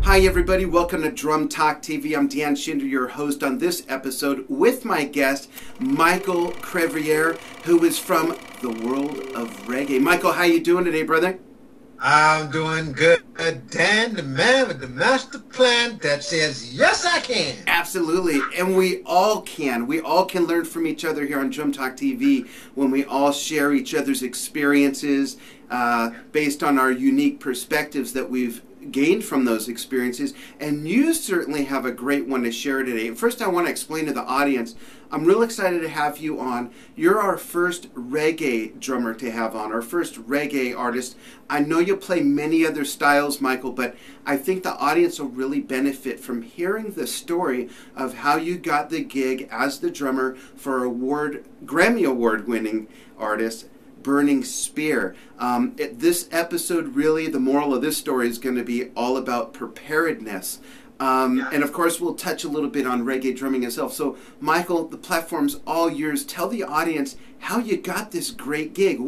Hi everybody, welcome to Drum Talk TV. I'm Dan Schinder, your host on this episode with my guest, Michael Crevier, who is from the world of reggae. Michael, how you doing today, brother? I'm doing good, Dan, the man with the master plan that says, yes, I can. Absolutely, and we all can. We all can learn from each other here on Drum Talk TV when we all share each other's experiences based on our unique perspectives that we've gained from those experiences. And you certainly have a great one to share today. First, I want to explain to the audience, I'm real excited to have you on. You're our first reggae drummer to have on, our first reggae artist. I know you play many other styles, Michael, but I think the audience will really benefit from hearing the story of how you got the gig as the drummer for Grammy Award-Winning artist, Burning Spear. This episode, really, the moral of this story is going to be all about preparedness. And of course, we'll touch a little bit on reggae drumming itself. So, Michael, the platform's all yours. Tell the audience how you got this great gig.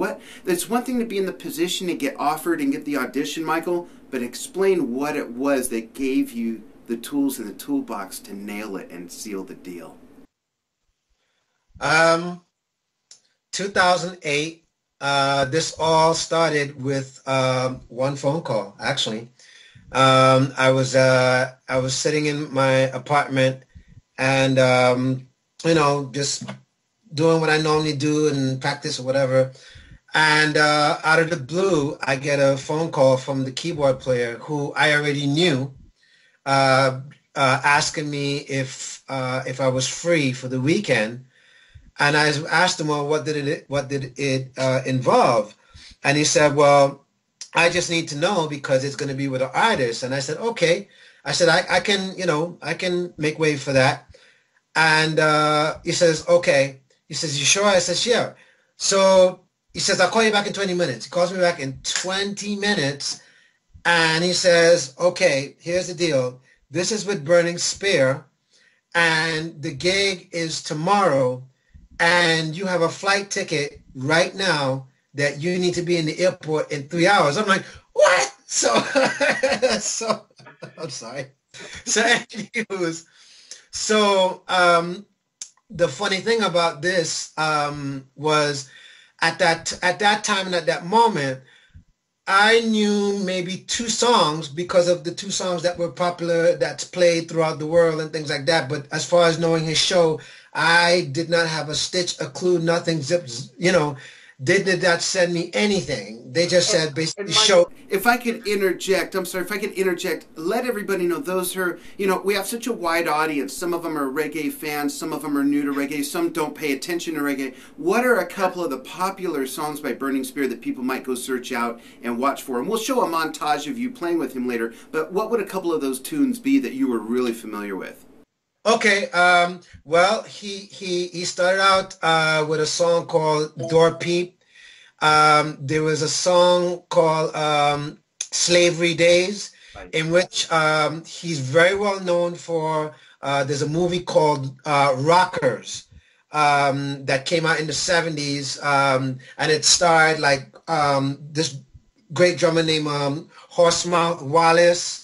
It's one thing to be in the position to get offered and get the audition, Michael, but explain what it was that gave you the tools in the toolbox to nail it and seal the deal. 2008. This all started with one phone call, actually. I was sitting in my apartment and, just doing what I normally do and practice or whatever. And out of the blue, I get a phone call from the keyboard player who I already knew, asking me if I was free for the weekend. And I asked him, well, what did it involve? And he said, well, I just need to know because it's going to be with an artist. And I said, okay. I said, I can make way for that. And he says, okay. He says, you sure? I says, yeah. So he says, I'll call you back in 20 minutes. He calls me back in 20 minutes. And he says, okay, here's the deal. This is with Burning Spear. And the gig is tomorrow. And you have a flight ticket right now that you need to be in the airport in 3 hours. I'm like, what? So I'm sorry. So anyways, the funny thing about this was at that time and at that moment, I knew maybe two songs because of the two songs that were popular, that's played throughout the world and things like that. But as far as knowing his show, I did not have a stitch, a clue, nothing, they did not send me anything. They just said basically show. If I could interject, let everybody know those who are, we have such a wide audience. Some of them are reggae fans, some of them are new to reggae, some don't pay attention to reggae. What are a couple of the popular songs by Burning Spear that people might go search out and watch for? And we'll show a montage of you playing with him later, but what would a couple of those tunes be that you were really familiar with? Okay, well, he started out with a song called Door Peep. There was a song called Slavery Days, in which he's very well known for. There's a movie called Rockers that came out in the 70s, and it starred this great drummer named Horsemouth Wallace.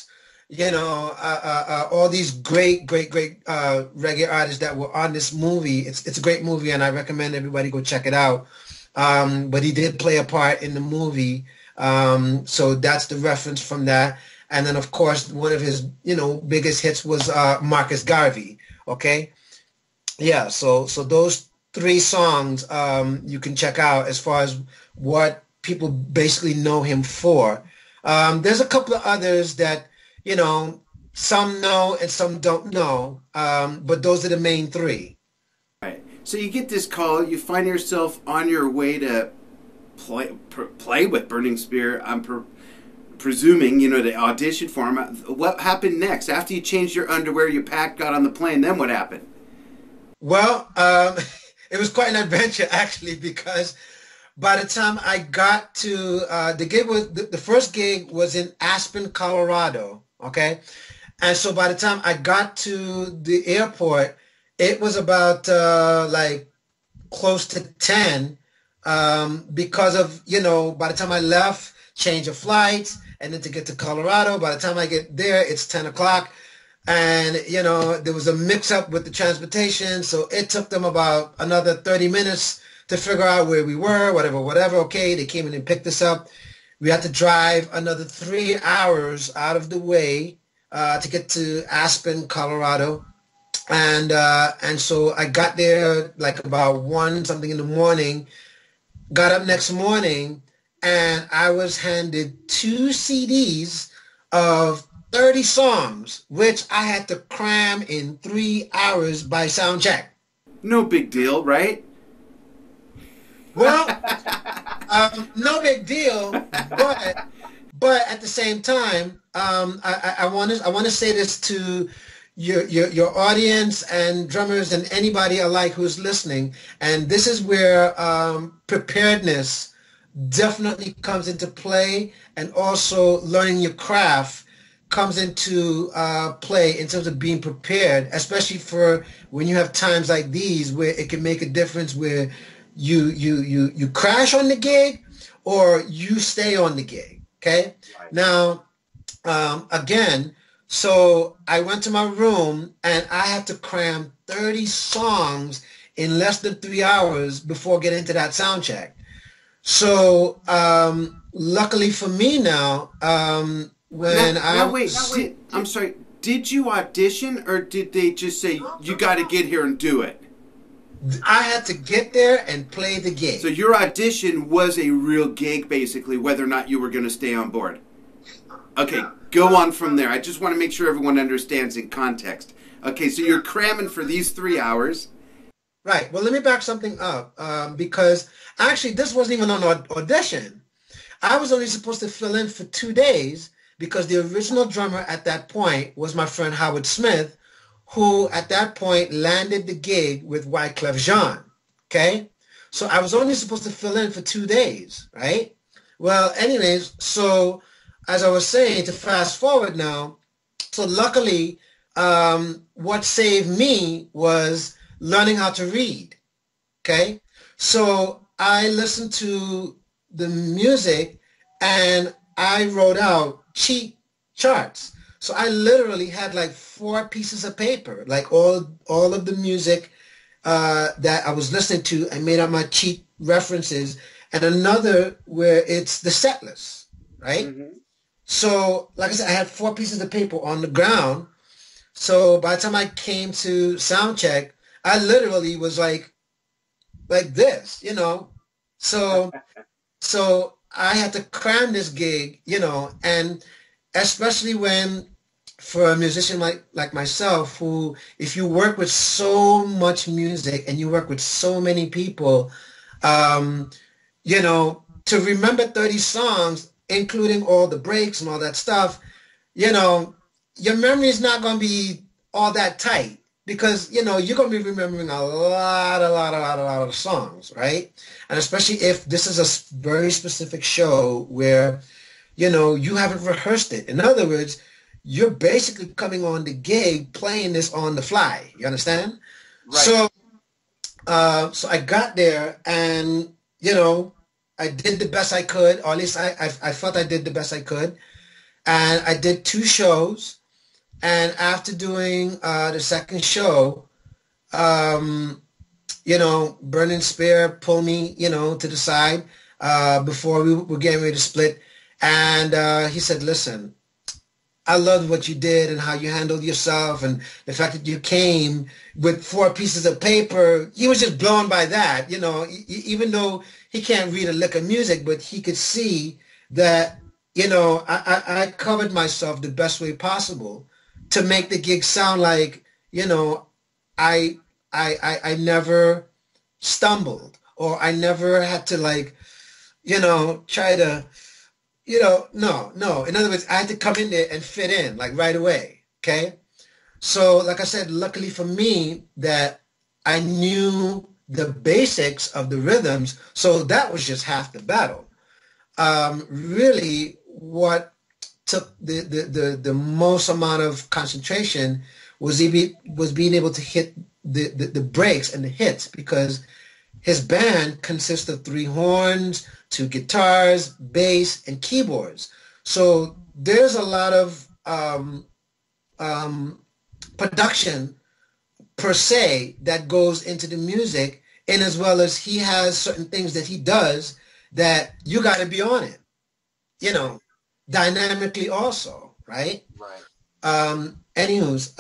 All these great reggae artists that were on this movie. It's a great movie, and I recommend everybody go check it out. But he did play a part in the movie, so that's the reference from that. And then, of course, one of his biggest hits was Marcus Garvey. Okay, yeah. So those three songs you can check out as far as what people basically know him for. There's a couple of others that some know and some don't know, but those are the main three. Right. So you get this call, you find yourself on your way to play with Burning Spear. I'm presuming, to audition for him. What happened next? After you changed your underwear, you packed, got on the plane, then what happened? Well, it was quite an adventure, actually, because by the time I got to the first gig was in Aspen, Colorado. Okay. And so by the time I got to the airport, it was about close to 10 because of, by the time I left, change of flights, and then to get to Colorado. By the time I get there, it's 10 o'clock. And, you know, there was a mix-up with the transportation, so it took them about another 30 minutes to figure out where we were, whatever. Okay, they came in and picked us up. We had to drive another 3 hours out of the way to get to Aspen, Colorado. And so I got there like about 1 something in the morning, got up next morning, and I was handed 2 CDs of 30 songs, which I had to cram in 3 hours by sound check. No big deal, right? Well, no big deal, but at the same time, I want to say this to your audience and drummers and anybody alike who's listening, and this is where preparedness definitely comes into play, and also learning your craft comes into play in terms of being prepared, especially for when you have times like these where it can make a difference, where you crash on the gig or you stay on the gig. Okay. Right. Now, again, so I went to my room and I had to cram 30 songs in less than 3 hours before getting to that sound check. So luckily for me now, I'm sorry. Did you audition, or did they just say you got to get here and do it? I had to get there and play the gig. So your audition was a real gig, basically, whether or not you were going to stay on board. Okay, go on from there. I just want to make sure everyone understands in context. Okay, so you're cramming for these 3 hours. Right. Well, let me back something up because actually this wasn't even an audition. I was only supposed to fill in for 2 days because the original drummer at that point was my friend Howard Smith, who at that point landed the gig with Wyclef Jean. Okay? So I was only supposed to fill in for 2 days, right? Well, anyways, so as I was saying, to fast forward now, so luckily what saved me was learning how to read. Okay? So I listened to the music and I wrote out cheat charts. So I literally had like 4 pieces of paper, like all of the music that I was listening to. I made up my cheat references, and another where it's the set list, right? Mm-hmm. So like I said, I had 4 pieces of paper on the ground. So by the time I came to sound check, I literally was like this, you know. So I had to cram this gig, you know, and especially when for a musician like myself, who, if you work with so much music and you work with so many people, you know, to remember 30 songs, including all the breaks and all that stuff, you know, your memory is not going to be all that tight because, you know, you're going to be remembering a lot of songs, right? And especially if this is a very specific show where, you know, you haven't rehearsed it. In other words, you're basically coming on the gig playing this on the fly. You understand? Right. So I got there and, you know, I did the best I could, or at least I felt I did the best I could. And I did 2 shows. And after doing the second show, you know, Burning Spear pulled me, you know, to the side before we were getting ready to split. And he said, listen, I loved what you did and how you handled yourself and the fact that you came with 4 pieces of paper. He was just blown by that, you know, even though he can't read a lick of music, but he could see that, you know, I covered myself the best way possible to make the gig sound like, you know, I never stumbled, or I never had to, like, you know, try to, you know, no. In other words, I had to come in there and fit in, like, right away, okay? So, like I said, luckily for me that I knew the basics of the rhythms, so that was just half the battle. Really, what took the most amount of concentration was being able to hit the breaks and the hits, because his band consists of 3 horns, 2 guitars, bass, and keyboards. So there's a lot of um, production per se that goes into the music, and as well as he has certain things that he does that you got to be on it, you know, dynamically also, right? Right. Anywho's,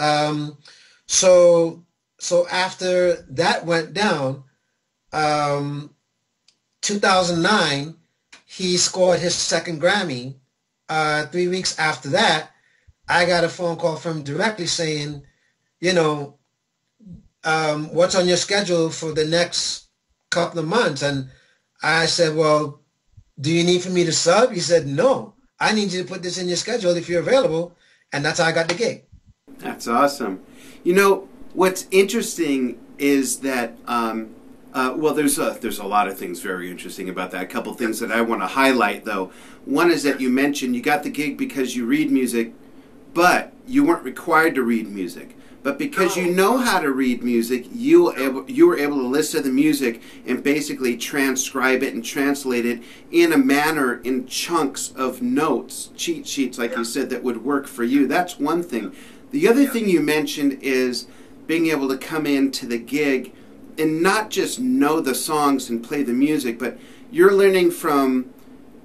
so so after that went down, um, 2009, he scored his second Grammy. 3 weeks after that, I got a phone call from him directly saying, you know, what's on your schedule for the next couple of months? And I said, well, do you need for me to sub? He said, no, I need you to put this in your schedule if you're available. And that's how I got the gig. That's awesome. You know, what's interesting is that, well, there's a lot of things very interesting about that. A couple things that I want to highlight, though. One is that you mentioned you got the gig because you read music, but you weren't required to read music. But because you know how to read music, you were able to listen to the music and basically transcribe it and translate it in a manner, in chunks of notes, cheat sheets, like you said, that would work for you. That's one thing. The other thing you mentioned is being able to come into the gig and not just know the songs and play the music, but you're learning from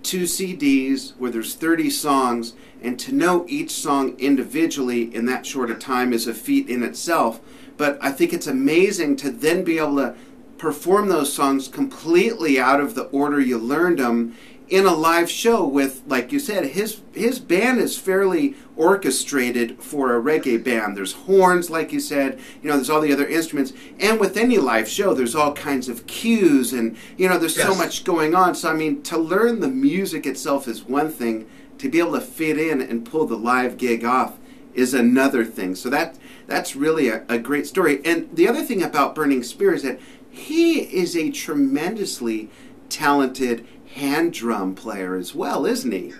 2 CDs where there's 30 songs, and to know each song individually in that short a time is a feat in itself. But I think it's amazing to then be able to perform those songs completely out of the order you learned them in a live show with, like you said, his band is fairly orchestrated for a reggae band. There's horns, like you said, there's all the other instruments. And with any live show, there's all kinds of cues and, there's so much going on. So, I mean, to learn the music itself is one thing. To be able to fit in and pull the live gig off is another thing. So that's really a great story. And the other thing about Burning Spear is that he is a tremendously talented hand drum player as well, isn't he?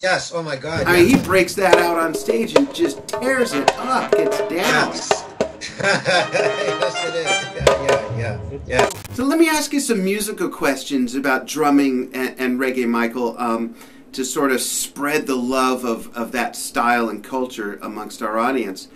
Yes. Oh my God. I mean, he breaks that out on stage and just tears it up, gets down. Yes. Yes, it is. Yeah. So let me ask you some musical questions about drumming and reggae, Michael. To sort of spread the love of that style and culture amongst our audience.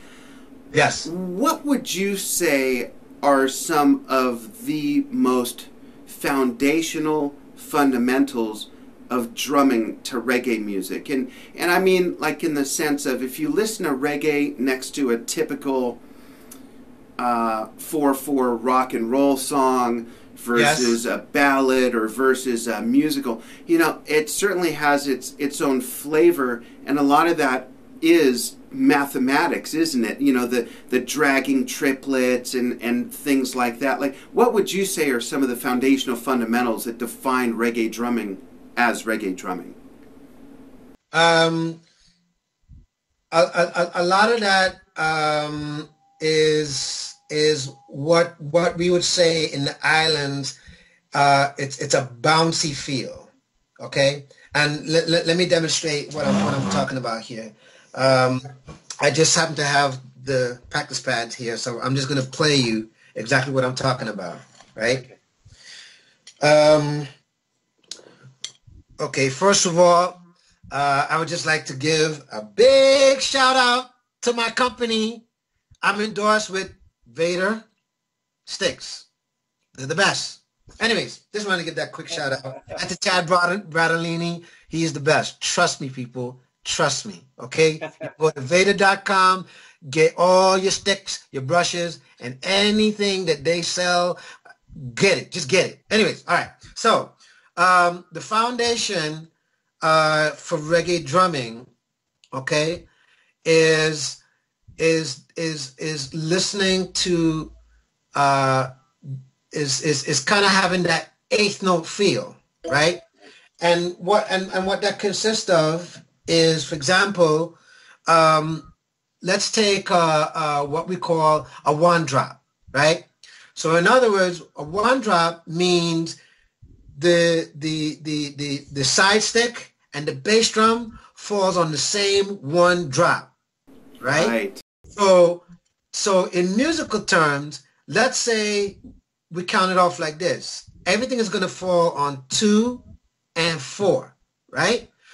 Yes. What would you say are some of the most foundational fundamentals of drumming to reggae music? And I mean, like, in the sense of, if you listen to reggae next to a typical 4/4 rock and roll song versus a ballad or versus a musical, it certainly has its own flavor, and a lot of that is mathematics, isn't it? The dragging triplets and things like that. Like, what would you say are some of the foundational fundamentals that define reggae drumming as reggae drumming? A lot of that is what we would say in the islands. It's a bouncy feel, okay? And let me demonstrate what I'm talking about here. I just happen to have the practice pads here, so I'm just going to play you exactly what I'm talking about, right? Okay, first of all, I would just like to give a big shout out to my company. I'm endorsed with Vader Sticks. They're the best. Anyways, just want to give that quick shout out. And to Chad Bradolini, he is the best. Trust me, people. Trust me, okay? Go to Vader.com, get all your sticks, your brushes, and anything that they sell. Get it. Just get it. Anyways, all right. So, the foundation for reggae drumming, okay, is listening to is kind of having that eighth note feel, right? And what that consists of is, for example, let's take what we call a one drop, right? So in other words, a one drop means the side stick and the bass drum falls on the same one drop, right? So in musical terms, let's say we count it off like this. Everything is going to fall on 2 and 4, right?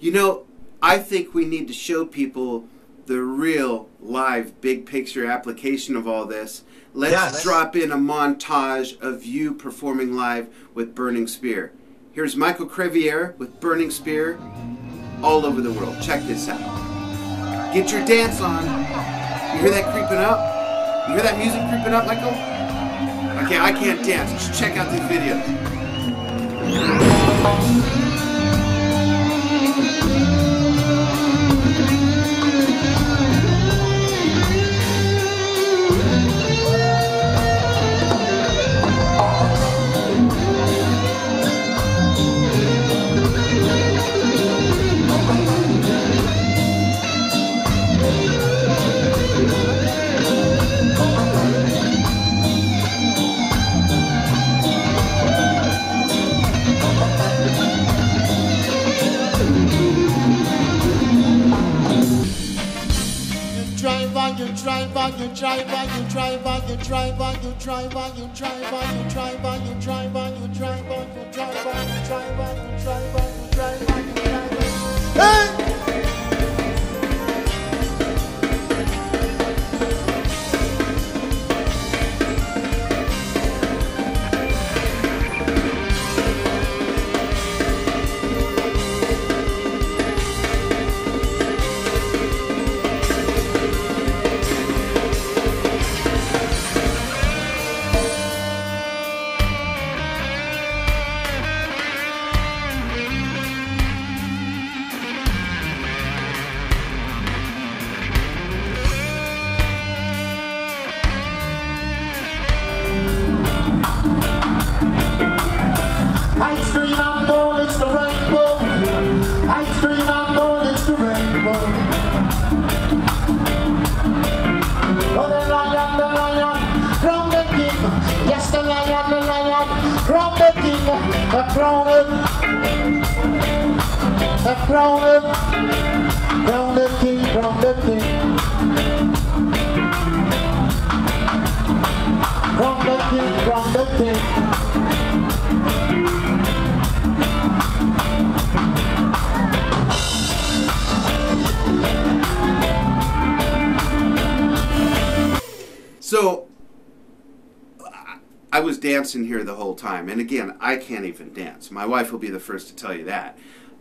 You know, I think we need to show people the real live big picture application of all this. Let's drop in a montage of you performing live with Burning Spear. Here's Michael Crevier with Burning Spear all over the world. Check this out. Get your dance on. You hear that creeping up? You hear that music creeping up, Michael? Okay, I can't dance. Just check out this video. So, I was dancing here the whole time, and again, I can't even dance. My wife will be the first to tell you that.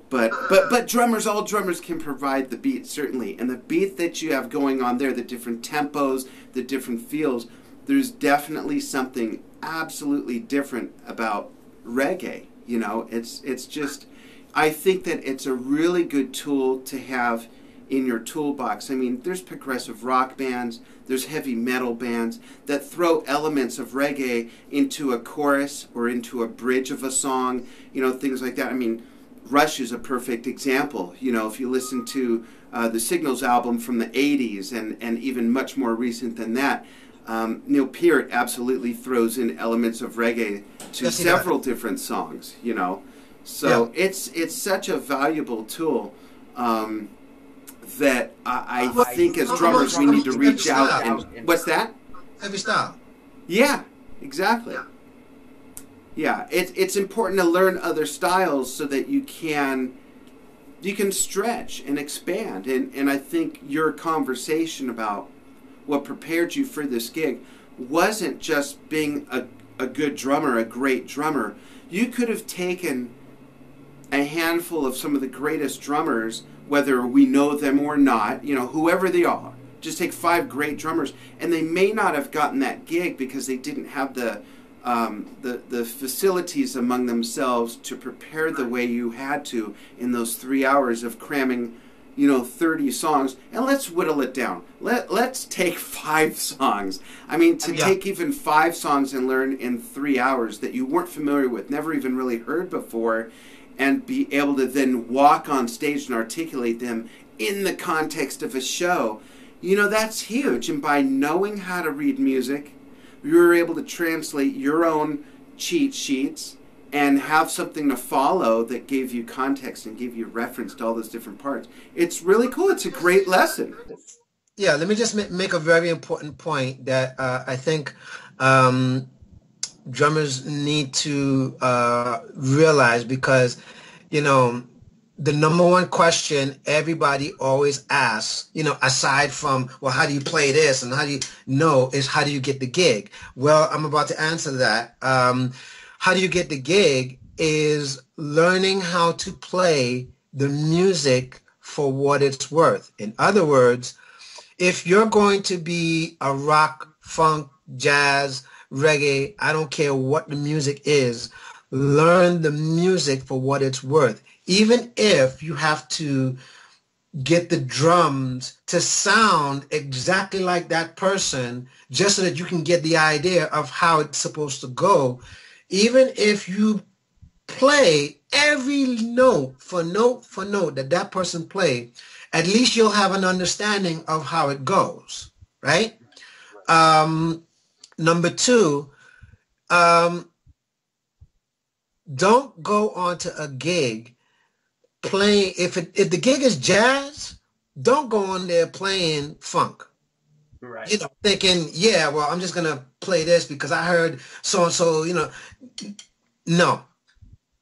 But drummers, all drummers can provide the beat, certainly. And the beat that you have going on there, the different tempos, the different feels, there's definitely something absolutely different about reggae. You know, it's just, I think that it's a really good tool to have in your toolbox. I mean, there's progressive rock bands, there's heavy metal bands that throw elements of reggae into a chorus or into a bridge of a song, you know, things like that. I mean, Rush is a perfect example. You know, if you listen to the Signals album from the 80s and even much more recent than that, Neil Peart absolutely throws in elements of reggae to several different songs, you know. So it's such a valuable tool that I think as drummers we need to reach out and... What's that? Heavy style. Yeah, exactly. Yeah, it's important to learn other styles so that you can stretch and expand. And I think your conversation about what prepared you for this gig wasn't just being a good drummer, a great drummer. You could have taken a handful of some of the greatest drummers, whether we know them or not, you know, whoever they are. Just take 5 great drummers, and they may not have gotten that gig because they didn't have the facilities among themselves to prepare the way you had to in those 3 hours of cramming, you know, 30 songs. And let's whittle it down. Let's take 5 songs. I mean, to take even 5 songs and learn in 3 hours that you weren't familiar with, never even really heard before, and be able to then walk on stage and articulate them in the context of a show, you know, that's huge. And by knowing how to read music, you were able to translate your own cheat sheets and have something to follow that gave you context and gave you reference to all those different parts. It's really cool. It's a great lesson. Yeah, let me just make a very important point that I think drummers need to realize, because, you know, the number one question everybody always asks, you know, aside from, well, how do you play this and how do you know, is how do you get the gig? Well, I'm about to answer that. How do you get the gig is learning how to play the music for what it's worth. In other words, if you're going to be a rock, funk, jazz, reggae, I don't care what the music is, learn the music for what it's worth. Even if you have to get the drums to sound exactly like that person, just so that you can get the idea of how it's supposed to go, even if you play every note for note that that person played, at least you'll have an understanding of how it goes, right? Number two, don't go onto a gig playing, if the gig is jazz, don't go on there playing funk. Right. You know, thinking, yeah, well, I'm just gonna play this because I heard so and so, you know.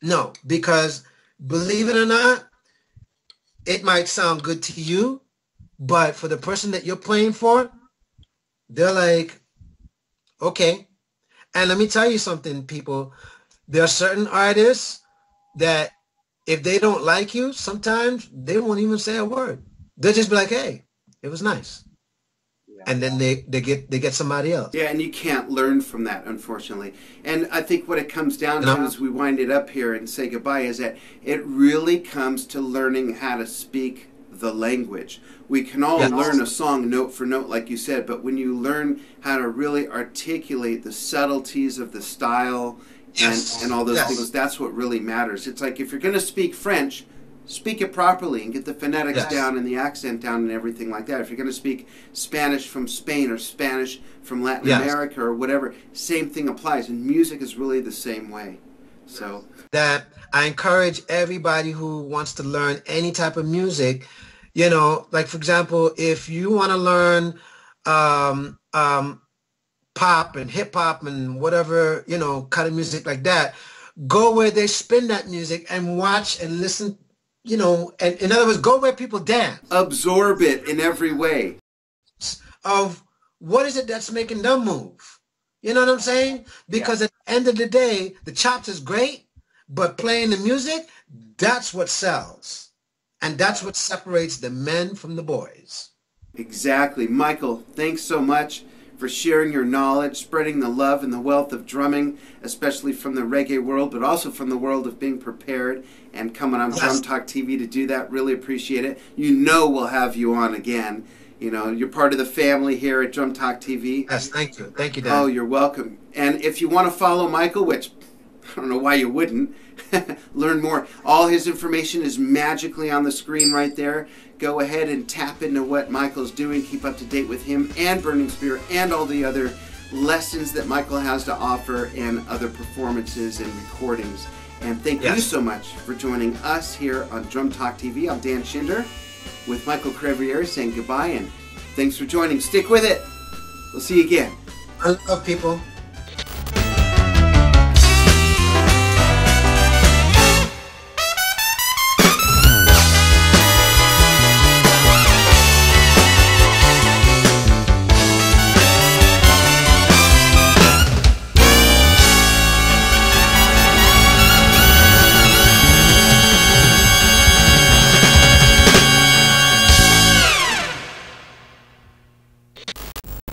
No, because believe it or not, it might sound good to you, but for the person that you're playing for, they're like, okay. And let me tell you something, people. There are certain artists that if they don't like you, sometimes they won't even say a word. They'll just be like, hey, it was nice. Yeah. And then they get somebody else. Yeah, and you can't learn from that, unfortunately. And I think what it comes down to as we wind it up here and say goodbye is that it really comes to learning how to speak the language. We can all learn a song note for note, like you said, but when you learn how to really articulate the subtleties of the style and all those things, that's what really matters. It's like if you're going to speak French, speak it properly and get the phonetics down and the accent down and everything like that. If you're going to speak Spanish from Spain or Spanish from Latin America or whatever, same thing applies. And music is really the same way. So that I encourage everybody who wants to learn any type of music, you know, like for example, if you want to learn pop and hip hop and whatever, you know, kind of music like that, go where they spin that music and watch and listen, you know, and in other words, go where people dance. Absorb it in every way. Of what is it that's making them move? You know what I'm saying? Because at the end of the day, the chops is great, but playing the music, that's what sells. And that's what separates the men from the boys. Exactly. Michael, thanks so much for sharing your knowledge, spreading the love and the wealth of drumming, especially from the reggae world, but also from the world of being prepared and coming on Drum Talk TV to do that. Really appreciate it. You know we'll have you on again. You know, you're part of the family here at Drum Talk TV. Yes, thank you. Thank you, Dan. Oh, you're welcome. And if you want to follow Michael, which I don't know why you wouldn't, learn more. All his information is magically on the screen right there. Go ahead and tap into what Michael's doing. Keep up to date with him and Burning Spear and all the other lessons that Michael has to offer and other performances and recordings. And thank you so much for joining us here on Drum Talk TV. I'm Dan Schinder with Michael Crevier saying goodbye and thanks for joining. Stick with it. We'll see you again. I love people.